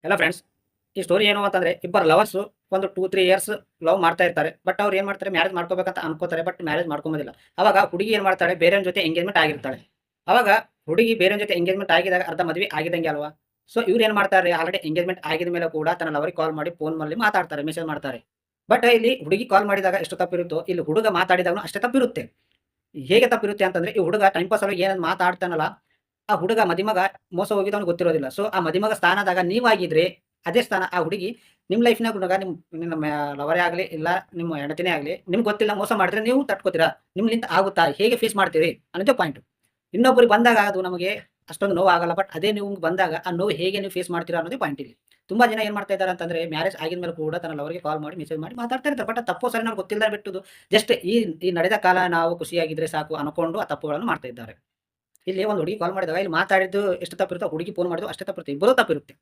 ಎಲ್ಲ ಫ್ರೆಂಡ್ಸ್, ಈ ಸ್ಟೋರಿ ಏನು ಅಂತಂದ್ರೆ ಇಬ್ಬರು ಲವರ್ಸ್ ಒಂದು 2-3 ಇಯರ್ಸ್ ಲವ್ ಮಾಡ್ತಾ ಇರ್ತಾರೆ. ಬಟ್ ಅವ್ರು ಏನು ಮಾಡ್ತಾರೆ, ಮ್ಯಾರೇಜ್ ಮಾಡ್ಕೋಬೇಕಂತ ಅನ್ಕೋತಾರೆ. ಬಟ್ ಮ್ಯಾರೇಜ್ ಮಾಡ್ಕೊಂಬೋದಿಲ್ಲ. ಅವಾಗ ಹುಡುಗಿ ಏನು ಮಾಡ್ತಾಳೆ, ಬೇರೆಯವ್ರ ಜೊತೆ ಎಂಗೇಜ್ಮೆಂಟ್ ಆಗಿರ್ತಾಳೆ. ಅವಾಗ ಹುಡುಗಿ ಬೇರೆಯವ್ರ ಜೊತೆ ಎಂಗೇಜ್ಮೆಂಟ್ ಆಗಿದಾಗ ಅರ್ಧ ಮದುವೆ ಆಗಿದಂಗೆ ಅಲ್ವಾ. ಸೊ ಇವ್ರು ಏನು ಮಾಡ್ತಾರೆ, ಆಲ್ರೆಡಿ ಎಂಗೇಜ್ಮೆಂಟ್ ಆಗಿದ ಮೇಲೆ ಕೂಡ ತನ್ನ ಲವರಿಗೆ ಕಾಲ್ ಮಾಡಿ ಫೋನ್ ಮಾಡಿ ಮಾತಾಡ್ತಾರೆ, ಮೆಸೇಜ್ ಮಾಡ್ತಾರೆ. ಬಟ್ ಇಲ್ಲಿ ಹುಡುಗಿ ಕಾಲ್ ಮಾಡಿದಾಗ ಎಷ್ಟು ತಪ್ಪಿರುತ್ತೋ, ಇಲ್ಲಿ ಹುಡುಗ ಮಾತಾಡಿದಾಗನು ಅಷ್ಟೇ ತಪ್ಪಿರುತ್ತೆ. ಹೇಗೆ ತಪ್ಪಿರುತ್ತೆ ಅಂತಂದ್ರೆ, ಈ ಹುಡುಗ ಟೈಮ್ ಪಾಸ್ ಸಲುವಾಗಿ ಏನಾದ್ರು ಮಾತಾಡ್ತಾನಲ್ಲ, ಆ ಹುಡುಗ ಮದಿಮಗ ಮೋಸ ಹೋಗಿದ್ದು ಅವ್ನಿಗೆ ಗೊತ್ತಿರೋದಿಲ್ಲ. ಸೊ ಆ ಮದಿಮಗ ಸ್ಥಾನದಾಗ ನೀವಾಗಿದ್ರೆ ಅದೇ ಸ್ಥಾನ ಆ ಹುಡುಗಿ ನಿಮ್ಮ ಲೈಫ್‌ನಾಗ ಹುಡುಗ ನಿಮ್ಮ ಲವರೇ ಆಗಲಿ, ಇಲ್ಲ ನಿಮ್ಮ ಹೆಂಡತಿನೇ ಆಗಲಿ, ನಿಮ್ಗೆ ಗೊತ್ತಿಲ್ಲ ಮೋಸ ಮಾಡಿದ್ರೆ ನೀವು ತಡ್ಕೋತೀರಾ? ನಿಮ್ಮಿಂದ ಆಗುತ್ತಾ? ಹೇಗೆ ಫೇಸ್ ಮಾಡ್ತೀರಿ? ಅನ್ನೋದೇ ಪಾಯಿಂಟ್. ಇನ್ನೊಬ್ಬರಿಗೆ ಬಂದಾಗ ಅದು ನಮಗೆ ಅಷ್ಟೊಂದು ನೋವಾಗಲ್ಲ. ಬಟ್ ಅದೇ ನಿಮ್ಗೆ ಬಂದಾಗ ಆ ನೋವು ಹೇಗೆ ನೀವು ಫೇಸ್ ಮಾಡ್ತೀರಾ ಅನ್ನೋದೇ ಪಾಯಿಂಟ್ ಇಲ್ಲಿ. ತುಂಬಾ ಜನ ಏನು ಮಾಡ್ತಾ ಇದ್ದಾರೆ ಅಂತಂದ್ರೆ, ಮ್ಯಾರೇಜ್ ಆಗಿದ ಮೇಲೆ ಕೂಡ ತನ್ನ ಲವರ್‌ಗೆ ಕಾಲ್ ಮಾಡಿ, ಮೆಸೇಜ್ ಮಾಡಿ ಮಾತಾಡ್ತಾ ಇರ್ತಾರೆ. ಬಟ್ ಅದು ತಪ್ಪೋ ಸರಿನೋ ಅವ್ರಿಗೆ ಗೊತ್ತಿಲ್ಲದೆ ಬಿಟ್ಟುದು ಜಸ್ಟ್ ಈ ನಡೆದ ಕಾಲ ನಾವು ಖುಷಿಯಾಗಿದ್ರೆ ಸಾಕು ಅನ್ಕೊಂಡು ಆ ತಪ್ಪುಗಳನ್ನು ಮಾಡ್ತಾ ಇದ್ದಾರೆ. ಇಲ್ಲಿ ಒಂದು ಹುಡುಗಿ ಕಾಲ್ ಮಾಡಿದಾಗ ಇಲ್ಲಿ ಮಾತಾಡಿದ್ದು ಎಷ್ಟು ತಪ್ಪಿರುತ್ತೋ, ಹುಡುಗಿ ಫೋನ್ ಮಾಡಿದ್ದು ಅಷ್ಟೇ ತಪ್ಪಿರುತ್ತೆ. ಇಬ್ಬರೂ ತಪ್ಪಿರುತ್ತೆ.